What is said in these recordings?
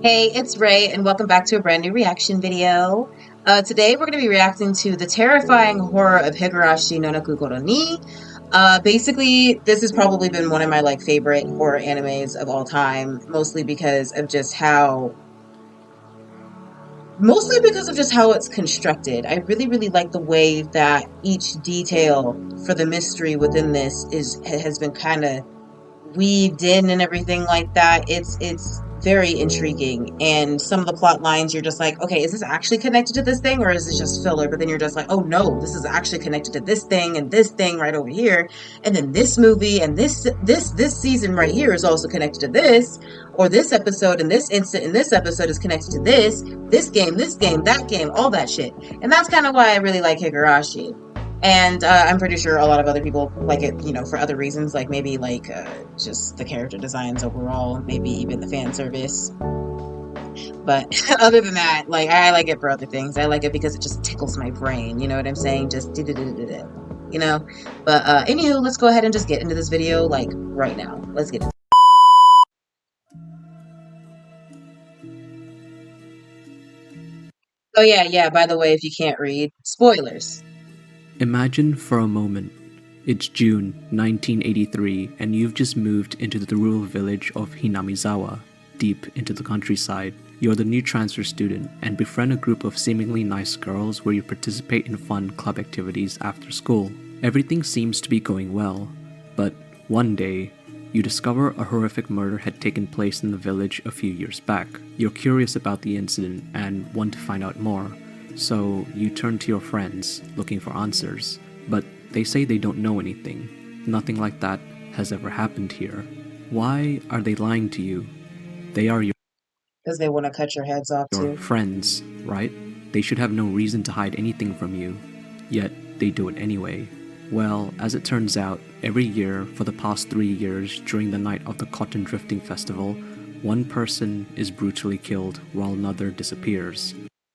Hey, it's Ray, and welcome back to a brand new reaction video. Today, we're going to be reacting to the terrifying horror of Higurashi no Naku Koro Ni. Basically, this has probably been one of my favorite horror animes of all time, mostly because of just how it's constructed. I really, really like the way that each detail for the mystery within this has been kind of weaved in and everything like that. It's very intriguing. And some of the plot lines you're just like, okay, is this actually connected to this thing or is this just filler? But then you're just like, oh no, this is actually connected to this thing right over here. And then this movie and this season right here is also connected to this, or this episode and this instant in this episode is connected to this game, that game, all that shit. And that's kind of why I really like Higurashi. And I'm pretty sure a lot of other people like it, for other reasons, like maybe just the character designs overall, maybe even the fan service. But other than that, I like it for other things. I like it because it just tickles my brain. You know what I'm saying? Just you know. But anywho, let's go ahead and just get into this video right now. Let's get it. Oh yeah. By the way, if you can't read, spoilers. Imagine for a moment, it's June 1983 and you've just moved into the rural village of Hinamizawa, deep into the countryside. You're the new transfer student and befriend a group of seemingly nice girls where you participate in fun club activities after school. Everything seems to be going well, but one day, you discover a horrific murder had taken place in the village a few years back. You're curious about the incident and want to find out more. So you turn to your friends, looking for answers, but they say they don't know anything. Nothing like that has ever happened here. Why are they lying to you? They are Because they want to cut your heads off your too. friends, right? They should have no reason to hide anything from you, yet they do it anyway. Well, as it turns out, every year for the past 3 years during the night of the Cotton Drifting Festival, one person is brutally killed while another disappears.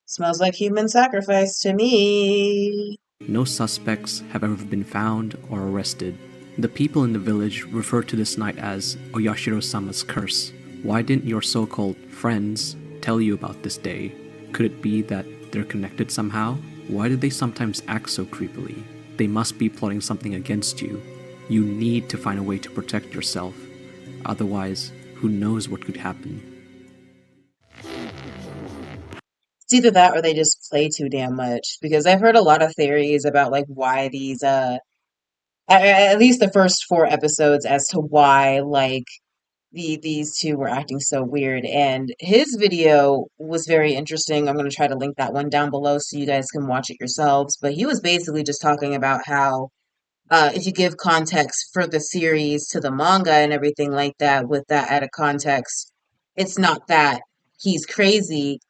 Smells like human sacrifice to me. No suspects have ever been found or arrested. The people in the village refer to this night as Oyashiro-sama's curse. Why didn't your so-called friends tell you about this day? Could it be that they're connected somehow? Why do they sometimes act so creepily? They must be plotting something against you. You need to find a way to protect yourself. Otherwise, who knows what could happen? It's either that or they just play too damn much. Because I've heard a lot of theories about why these at least the first 4 episodes as to why these two were acting so weird. And his video was very interesting. I'm going to try to link that one down below so you guys can watch it yourselves. But he was basically just talking about how if you give context for the series to the manga and everything like that, with that added context, it's not that he's crazy,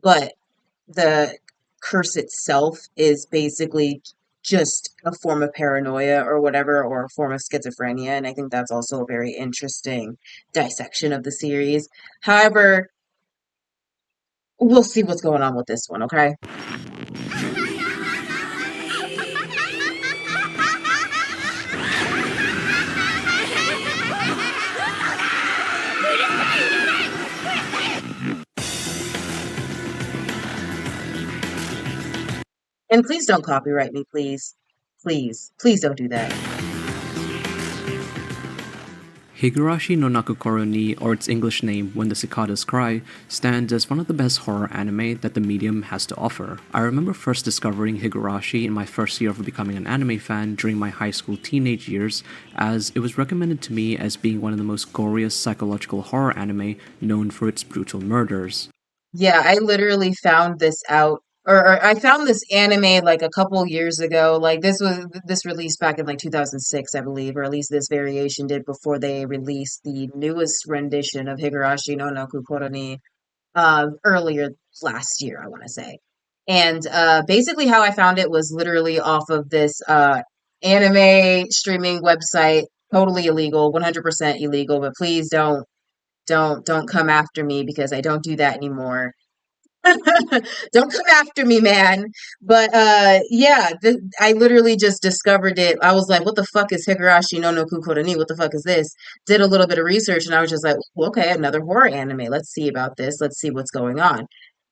but the curse itself is basically just a form of paranoia or whatever, or a form of schizophrenia. And I think that's also a very interesting dissection of the series. However, we'll see what's going on with this one, okay? And please don't copyright me, please. Please don't do that. Higurashi no Naku Koro Ni, or its English name When the Cicadas Cry, stands as one of the best horror anime that the medium has to offer. I remember first discovering Higurashi in my first year of becoming an anime fan during my high school teenage years, as it was recommended to me as being one of the most goriest psychological horror anime known for its brutal murders. Yeah, I literally found this out, or I found this anime a couple years ago. This released back in 2006, I believe, or at least this variation did before they released the newest rendition of Higurashi no Naku Koro Ni earlier last year, I want to say. And basically, how I found it was literally off of this anime streaming website. Totally illegal, 100% illegal. But please don't come after me because I don't do that anymore. Don't come after me, man. But yeah, I literally just discovered it. I was like, what the fuck is Higurashi no Naku Koro Ni? What the fuck is this? Did a little bit of research and I was just like, "Well, okay, another horror anime. Let's see about this. Let's see what's going on."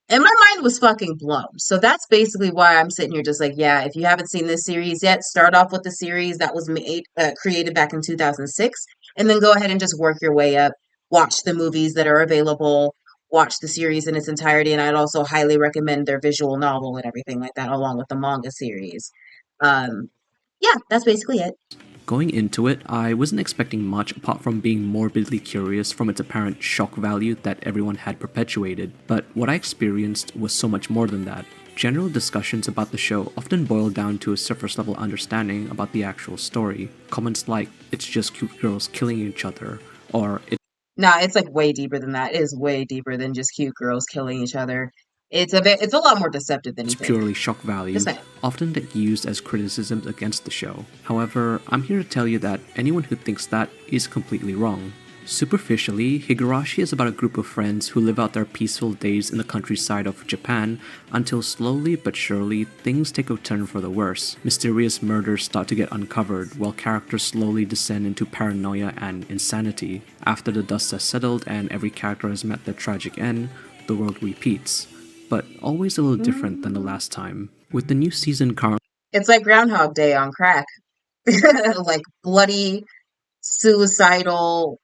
And my mind was fucking blown. So that's basically why I'm sitting here just like, yeah, if you haven't seen this series yet, start off with the series that was created back in 2006, and then go ahead and just work your way up. Watch the movies that are available, watch the series in its entirety, and I'd also highly recommend their visual novel and everything like that, along with the manga series. Um, yeah, that's basically it. Going into it, I wasn't expecting much apart from being morbidly curious from its apparent shock value that everyone had perpetuated, but what I experienced was so much more than that. General discussions about the show often boil down to a surface level understanding about the actual story. Comments like, it's just cute girls killing each other, or Nah, it's like way deeper than that. It is way deeper than just cute girls killing each other. It's a lot more deceptive than it's you think. purely shock Just value, saying. often used as criticisms against the show. However, I'm here to tell you that anyone who thinks that is completely wrong. Superficially, Higurashi is about a group of friends who live out their peaceful days in the countryside of Japan until slowly but surely things take a turn for the worse. Mysterious murders start to get uncovered while characters slowly descend into paranoia and insanity. After the dust has settled and every character has met their tragic end, the world repeats, but always a little different than the last time. With the new season currently It's like Groundhog Day on crack. Like bloody, suicidal,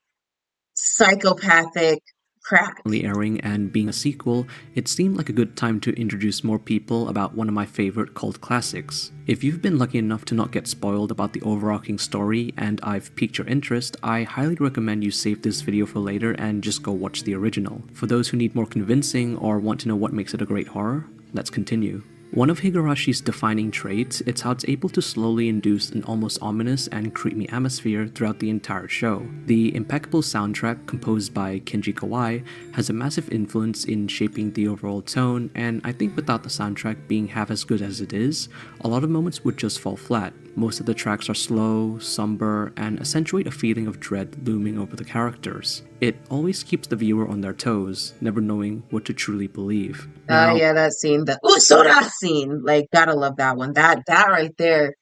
psychopathic crack. airing and being a sequel, it seemed like a good time to introduce more people about one of my favorite cult classics. If you've been lucky enough to not get spoiled about the overarching story and I've piqued your interest, I highly recommend you save this video for later and just go watch the original. For those who need more convincing or want to know what makes it a great horror, let's continue. One of Higurashi's defining traits is how it's able to slowly induce an almost ominous and creepy atmosphere throughout the entire show. The impeccable soundtrack composed by Kenji Kawai has a massive influence in shaping the overall tone, and I think without the soundtrack being half as good as it is, a lot of moments would just fall flat. Most of the tracks are slow, somber, and accentuate a feeling of dread looming over the characters. It always keeps the viewer on their toes, never knowing what to truly believe. Now, Yeah, that scene, the Usura scene. Like, gotta love that one. That right there.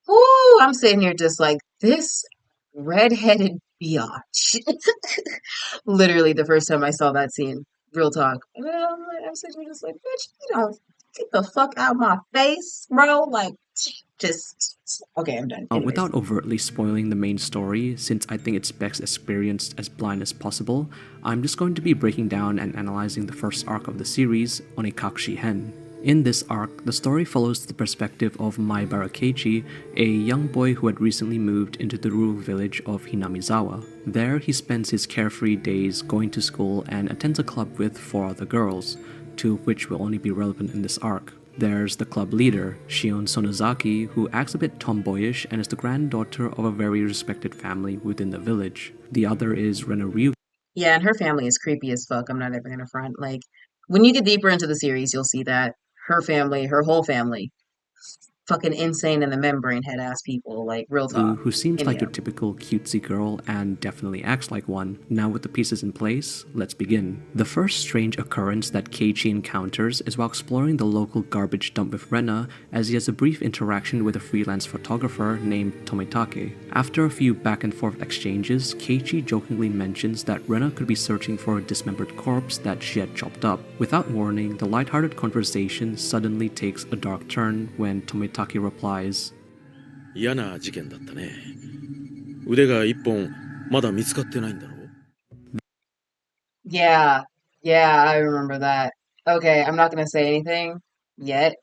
Whoo, I'm sitting here just like this redheaded biatch. Literally the first time I saw that scene. Real talk. And then I'm sitting here just like, bitch, you don't get the fuck out of my face, bro. Like, just okay, I'm done. Anyways. without overtly spoiling the main story, since I think it's best experienced as blind as possible, I'm just going to be breaking down and analyzing the first arc of the series, Onikakushi Hen. In this arc, the story follows the perspective of Maibara Keiichi, a young boy who had recently moved into the rural village of Hinamizawa. There, he spends his carefree days going to school and attends a club with 4 other girls, 2 of which will only be relevant in this arc. There's the club leader, Shion Sonozaki, who acts a bit tomboyish and is the granddaughter of a very respected family within the village. The other is Rena Ryuga, Yeah, and her family is creepy as fuck. I'm not ever gonna front. Like, when you get deeper into the series, you'll see that her family, her whole family, fucking insane in the membrane head ass people. Like, real talk. who seems like Anyhow. your typical cutesy girl and definitely acts like one. Now with the pieces in place, let's begin. The first strange occurrence that Keiichi encounters is while exploring the local garbage dump with Rena, as he has a brief interaction with a freelance photographer named Tomitake. After a few back and forth exchanges, Keiichi jokingly mentions that Rena could be searching for a dismembered corpse that she had chopped up. Without warning, the lighthearted conversation suddenly takes a dark turn when Tomitake replies, 嫌な事件だったね。腕が一本まだ見つかってないんだろう Yeah, yeah, I remember that. Okay, I'm not gonna say anything yet,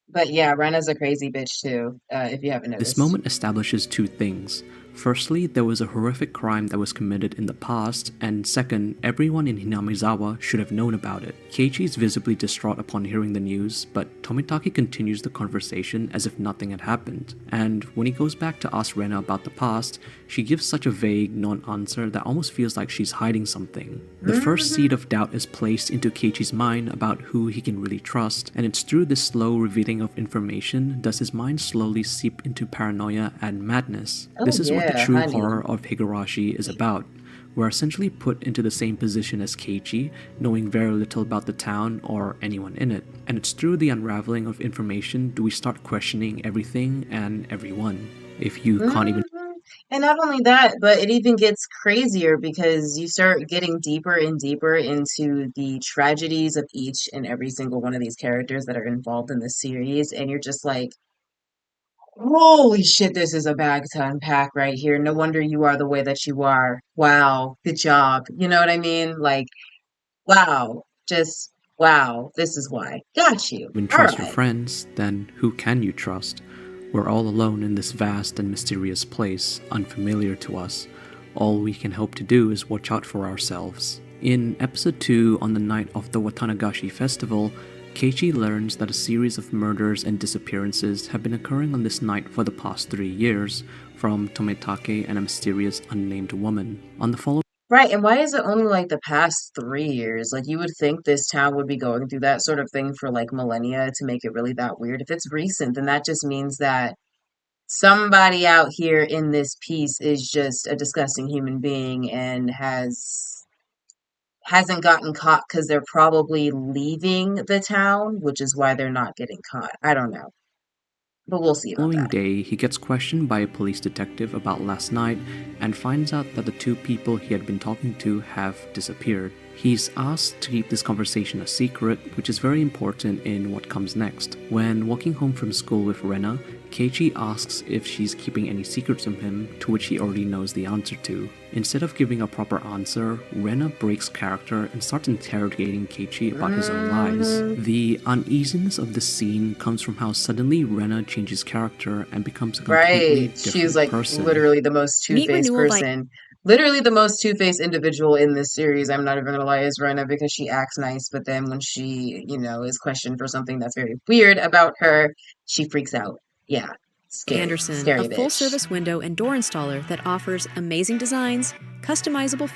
but yeah, Rena's a crazy bitch too, if you haven't This noticed. moment establishes 2 things. Firstly, there was a horrific crime that was committed in the past, and second, everyone in Hinamizawa should have known about it. Keiichi is visibly distraught upon hearing the news, but Tomitake continues the conversation as if nothing had happened. And when he goes back to ask Rena about the past, she gives such a vague, non-answer that almost feels like she's hiding something. The first seed of doubt is placed into Keiichi's mind about who he can really trust, and it's through this slow revealing of information does his mind slowly seep into paranoia and madness. Oh This is what the yeah, true honey. horror of Higurashi is about. We're essentially put into the same position as Keiichi, knowing very little about the town or anyone in it. And it's through the unraveling of information do we start questioning everything and everyone. If you can't even And not only that, but it even gets crazier because you start getting deeper and deeper into the tragedies of each and every single one of these characters that are involved in the series, and you're just like, holy shit, this is a bag to unpack right here. No wonder you are the way that you are. Wow, good job. You know what I mean? Like, wow, just wow, this is why. Got you. All trust your right. friends, then who can you trust? We're all alone in this vast and mysterious place, unfamiliar to us. All we can hope to do is watch out for ourselves. In episode 2, on the night of the Watanagashi festival, Keiichi learns that a series of murders and disappearances have been occurring on this night for the past 3 years, from Tometake and a mysterious unnamed woman. On the following Right, and why is it only like the past 3 years? Like you would think this town would be going through that sort of thing for like millennia to make it really that weird. If it's recent, then that just means that somebody out here in this piece is just a disgusting human being and hasn't gotten caught because they're probably leaving the town, which is why they're not getting caught. I don't know, but we'll see about following that. day, he gets questioned by a police detective about last night and finds out that the 2 people he had been talking to have disappeared. He's asked to keep this conversation a secret, which is very important in what comes next. When walking home from school with Rena, Keiichi asks if she's keeping any secrets from him, to which he already knows the answer to. Instead of giving a proper answer, Rena breaks character and starts interrogating Keiichi about his own lies. The uneasiness of this scene comes from how suddenly Rena changes character and becomes a completely Right. different She's like person. literally the most Meet two-faced renewal by person. Literally the most two-faced individual in this series. I'm not even gonna lie, is Rena because she acts nice, but then when she, is questioned for something that's very weird about her, she freaks out. Yeah. Scary. Anderson, a Scary bitch. full-service window and door installer that offers amazing designs, customizable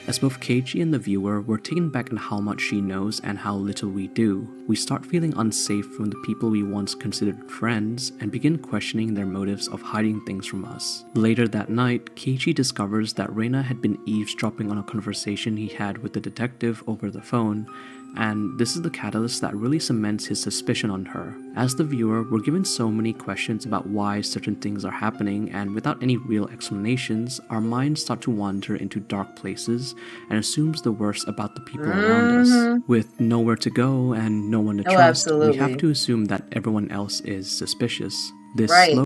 As both Keiichi and the viewer, we're taken back on how much she knows and how little we do. We start feeling unsafe from the people we once considered friends and begin questioning their motives of hiding things from us. Later that night, Keiichi discovers that Reina had been eavesdropping on a conversation he had with the detective over the phone, and this is the catalyst that really cements his suspicion on her. As the viewer, we're given so many questions about why certain things are happening, and without any real explanations, our minds start to wander into dark places and assumes the worst about the people around us. With nowhere to go and no one to Oh, trust, we have absolutely. to assume that everyone else is suspicious. This Right. slow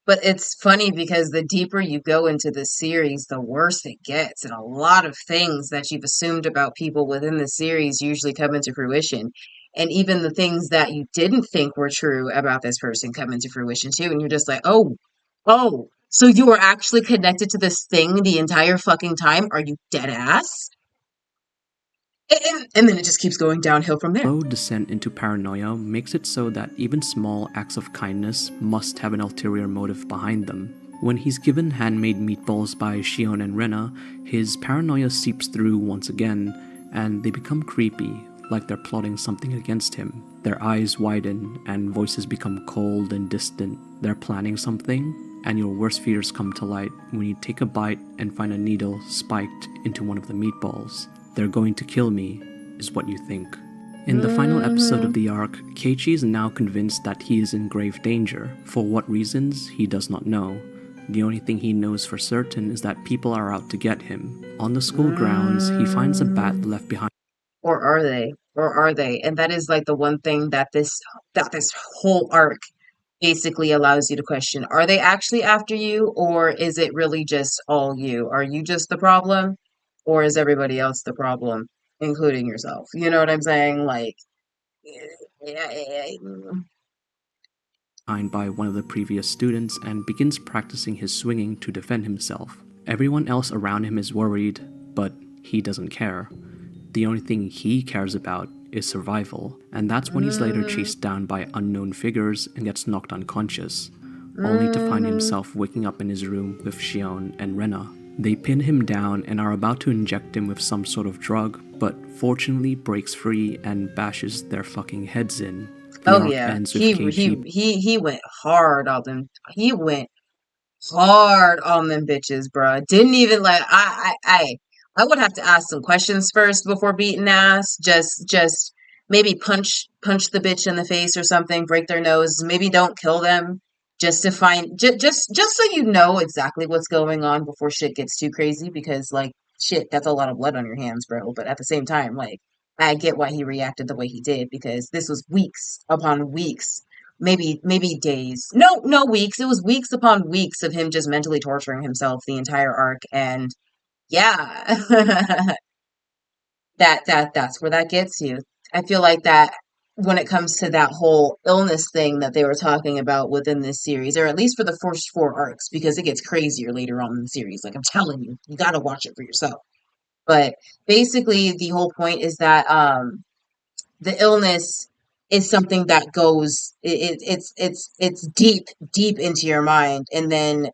But it's funny because the deeper you go into the series, the worse it gets. And a lot of things that you've assumed about people within the series usually come into fruition. And even the things that you didn't think were true about this person come into fruition too. And you're just like, oh, so you were actually connected to this thing the entire fucking time? Are you dead ass? And then it just keeps going downhill from there. descent into paranoia makes it so that even small acts of kindness must have an ulterior motive behind them. When he's given handmade meatballs by Shion and Rena, his paranoia seeps through once again, and they become creepy, like they're plotting something against him. Their eyes widen, and voices become cold and distant. They're planning something, and your worst fears come to light when you take a bite and find a needle spiked into one of the meatballs. They're going to kill me, is what you think. In the final episode of the arc, Keiichi is now convinced that he is in grave danger. For what reasons, he does not know. The only thing he knows for certain is that people are out to get him. On the school grounds, he finds a bat left behind. Or are they? Or are they? And that is like the one thing that this whole arc basically allows you to question. Are they actually after you, or is it really just all you? Are you just the problem, or is everybody else the problem, including yourself? You know what I'm saying? Like, By one of the previous students and begins practicing his swinging to defend himself. Everyone else around him is worried, but he doesn't care. The only thing he cares about is survival, and that's when he's later chased down by unknown figures and gets knocked unconscious, only to find himself waking up in his room with Shion and Rena. They pin him down and are about to inject him with some sort of drug, but fortunately breaks free and bashes their fucking heads in. The oh arc yeah, ends with Keiichi he went hard on them. He went hard on them bitches, bruh. Didn't even like I. I would have to ask some questions first before beating ass. Just maybe punch the bitch in the face or something, break their nose. Maybe don't kill them, just to find just so you know exactly what's going on before shit gets too crazy. Because like shit, that's a lot of blood on your hands, bro. But at the same time, like I get why he reacted the way he did because this was weeks upon weeks. Maybe days. No weeks. It was weeks upon weeks of him just mentally torturing himself the entire arc and yeah. That's where that gets you. I feel like that when it comes to that whole illness thing that they were talking about within this series, or at least for the first four arcs, because it gets crazier later on in the series. Like I'm telling you, you gotta watch it for yourself. But basically the whole point is that the illness is something that goes it's deep into your mind and then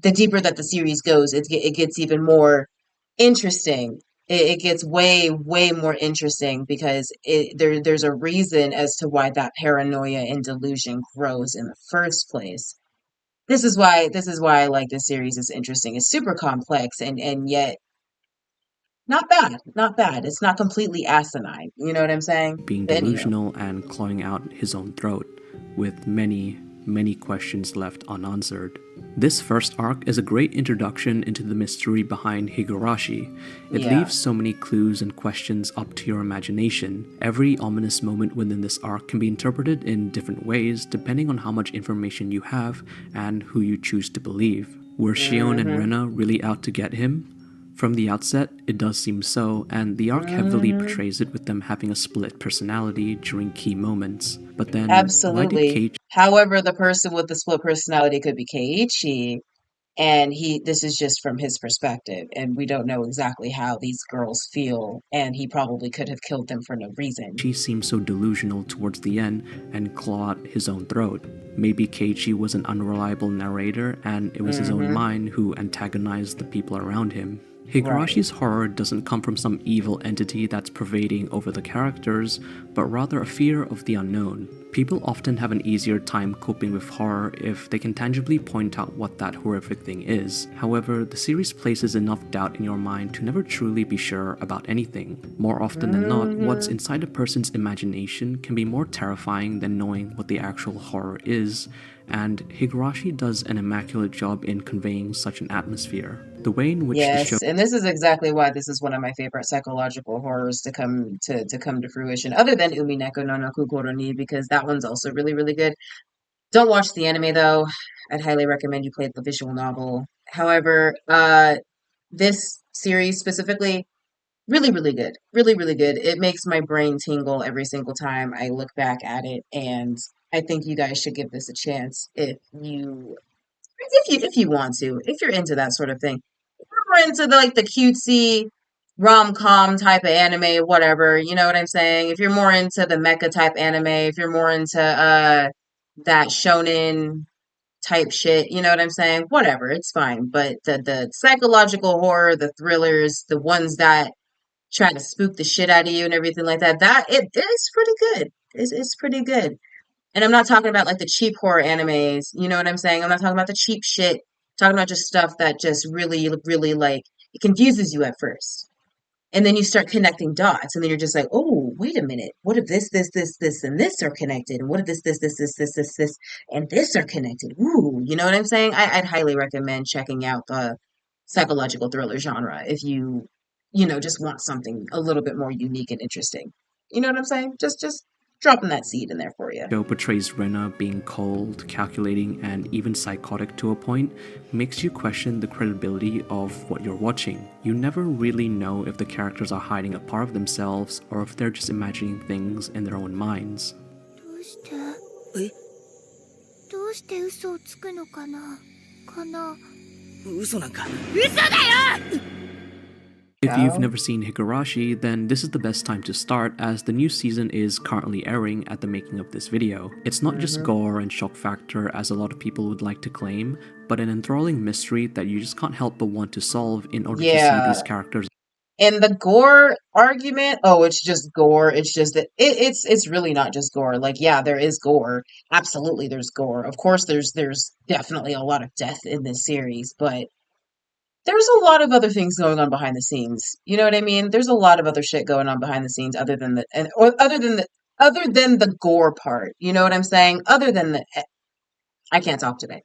the deeper that the series goes, it gets even more interesting. It gets way more interesting because there's a reason as to why that paranoia and delusion grows in the first place. This is why I like this series. It's interesting. It's super complex and yet not bad. Not bad. It's not completely asinine. You know what I'm saying? being But anyhow. delusional and clawing out his own throat, with many questions left unanswered. This first arc is a great introduction into the mystery behind Higurashi. It Yeah. leaves so many clues and questions up to your imagination. Every ominous moment within this arc can be interpreted in different ways depending on how much information you have and who you choose to believe. Were Shion and Mm-hmm. Rena really out to get him? From the outset, it does seem so, and the arc heavily Mm-hmm. portrays it with them having a split personality during key moments. But then, why did Absolutely. Kate However, the person with the split personality could be Keiichi, and this is just from his perspective, and we don't know exactly how these girls feel, and he probably could have killed them for no reason. seem so delusional towards the end and claw out his own throat? Maybe Keiichi was an unreliable narrator, and it was his own Mm-hmm. mind who antagonized the people around him. Right. Higurashi's horror doesn't come from some evil entity that's pervading over the characters, but rather a fear of the unknown. People often have an easier time coping with horror if they can tangibly point out what that horrific thing is. However, the series places enough doubt in your mind to never truly be sure about anything. More often than not, what's Mm-hmm. inside a person's imagination can be more terrifying than knowing what the actual horror is, and Higurashi does an immaculate job in conveying such an atmosphere. The way in which the show Yes, and this is exactly why this is one of my favorite psychological horrors to come to fruition, other than Umineko no Naku Koro Ni, because that one's also really good. Don't watch the anime though. I'd highly recommend you play the visual novel. However, this series specifically, really good. Really good. It makes my brain tingle every single time I look back at it, and I think you guys should give this a chance if you want to, if you're into that sort of thing. If you're more into the cutesy rom-com type of anime, whatever, you know what I'm saying? If you're more into the mecha type anime, if you're more into that shonen type shit, you know what I'm saying? Whatever, it's fine. But the psychological horror, the thrillers, the ones that try to spook the shit out of you and everything like that, that it is pretty good. It's pretty good. And I'm not talking about like the cheap horror animes, you know what I'm saying? I'm not talking about the cheap shit. I'm talking about just stuff that just really like it confuses you at first. And then you start connecting dots, and then you're just like, oh, wait a minute. What if this, and this are connected? And what if this, and this are connected? Ooh, you know what I'm saying? I'd highly recommend checking out the psychological thriller genre if you just want something a little bit more unique and interesting. You know what I'm saying? Just dropping that seed in there for you. portrays Rena being cold, calculating, and even psychotic to a point makes you question the credibility of what you're watching. You never really know if the characters are hiding a part of themselves or if they're just imagining things in their own minds. どうしてどうして嘘をつくのかなかな嘘なんか If you've Go. never seen Higurashi, then this is the best time to start as the new season is currently airing at the making of this video. It's not just gore and shock factor as a lot of people would like to claim, but an enthralling mystery that you just can't help but want to solve in order to see Yeah. these characters And the gore argument, oh, it's just gore. It's just that it's really not just gore. Like, yeah, there is gore. Absolutely, there's gore. Of course, there's definitely a lot of death in this series, but there's a lot of other things going on behind the scenes. You know what I mean? There's a lot of other shit going on behind the scenes other than the gore part. You know what I'm saying? I can't talk today.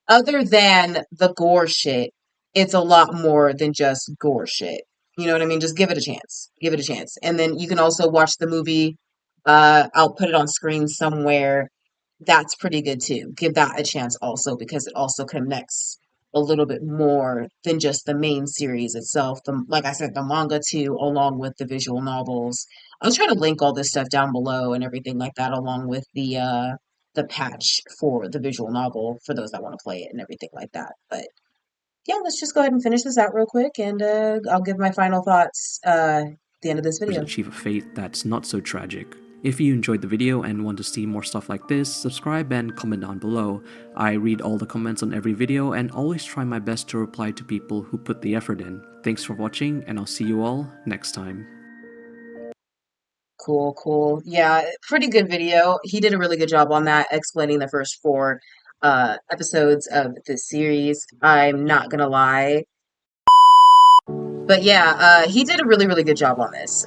Other than the gore shit, it's a lot more than just gore shit. You know what I mean? Just give it a chance. Give it a chance. And then you can also watch the movie. I'll put it on screen somewhere. That's pretty good too. Give that a chance also because it also connects a little bit more than just the main series itself. Like I said, the manga too, along with the visual novels. I'll try to link all this stuff down below and everything like that, along with the patch for the visual novel for those that want to play it and everything like that. But yeah, let's just go ahead and finish this out real quick, and I'll give my final thoughts at the end of this video. Achieve a fate that's not so tragic. If you enjoyed the video and want to see more stuff like this, subscribe and comment down below. I read all the comments on every video and always try my best to reply to people who put the effort in. Thanks for watching, and I'll see you all next time. Cool. Yeah, pretty good video. He did a really good job on that, explaining the first 4 episodes of this series. I'm not gonna lie. But yeah, he did a really, really good job on this.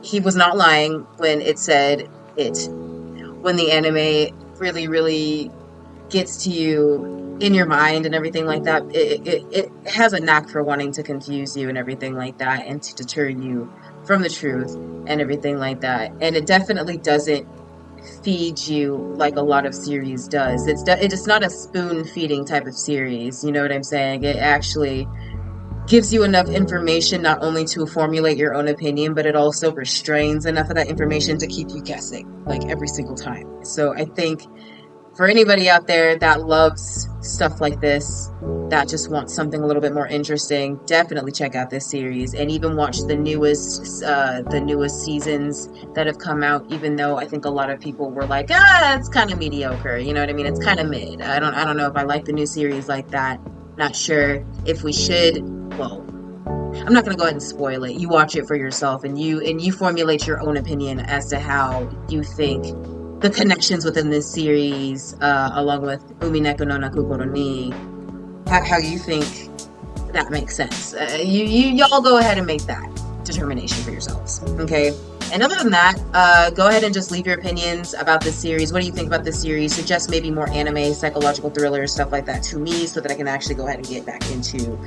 He was not lying when it said when the anime really, really gets to you in your mind and everything like that, it has a knack for wanting to confuse you and everything like that, and to deter you from the truth and everything like that. And it definitely doesn't feed you like a lot of series does. It's not a spoon feeding type of series. You know what I'm saying? It actually gives you enough information not only to formulate your own opinion, but it also restrains enough of that information to keep you guessing, like every single time. So I think for anybody out there that loves stuff like this, that just wants something a little bit more interesting, definitely check out this series and even watch the newest seasons that have come out. Even though I think a lot of people were like, it's kind of mediocre. You know what I mean? It's kind of mid. I don't know if I like the new series like that. Not sure if we should. Well, I'm not going to go ahead and spoil it. You watch it for yourself, and you formulate your own opinion as to how you think the connections within this series, along with Umineko no Naku Koro Ni, how you think that makes sense. Y'all go ahead and make that determination for yourselves, okay? And other than that, go ahead and just leave your opinions about this series. What do you think about this series? Suggest maybe more anime, psychological thrillers, stuff like that to me, so that I can actually go ahead and get back into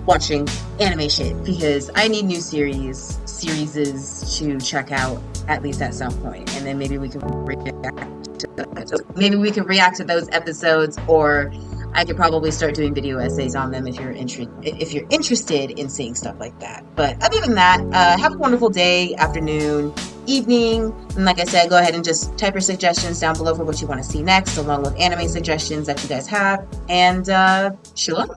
watching anime shit, because I need new series to check out, at least at some point. And then maybe we can react to those episodes, or I could probably start doing video essays on them if you're interested in seeing stuff like that. But other than that, have a wonderful day, afternoon, evening, and like I said, go ahead and just type your suggestions down below for what you want to see next, along with anime suggestions that you guys have, and shalom.